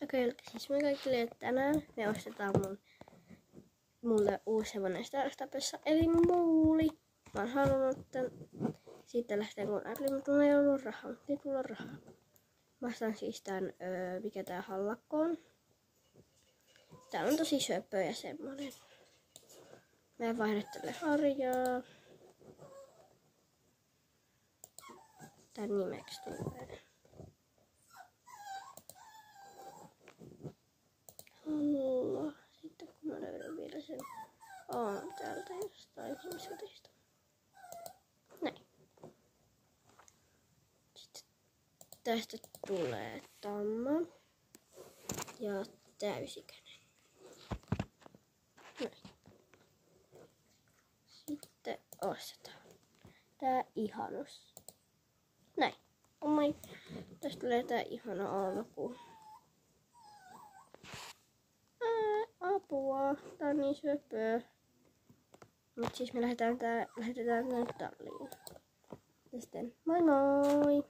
Okei, siis me kaikille tänään me ostetaan mulle uusi hevonen Starstapissa, eli muuli. Mä oon halunnut tän siitä lähtien, kun ajattelin, että mulla ei ollut rahaa, mutta nyt mulla on rahaa. Mä ostan siis tän, mikä tää hallakko on. Tää on tosi söpö ja semmonen. Mä vaihdettelen harjaa. Tän nimeksi tulee Halla. Sitten kun mä löydän vielä sen täältä jostain ihmiskotista. Näin. Sitten tästä tulee tamma ja täysikäinen. Näin. Sitten ostetaan tää ihanus. Näin. Oh my. Tästä tulee tää ihana alku. Apua. Tää on niin söpöä. Mut siis me lähetetään tää nyt talliin. Ja sitten moi moi!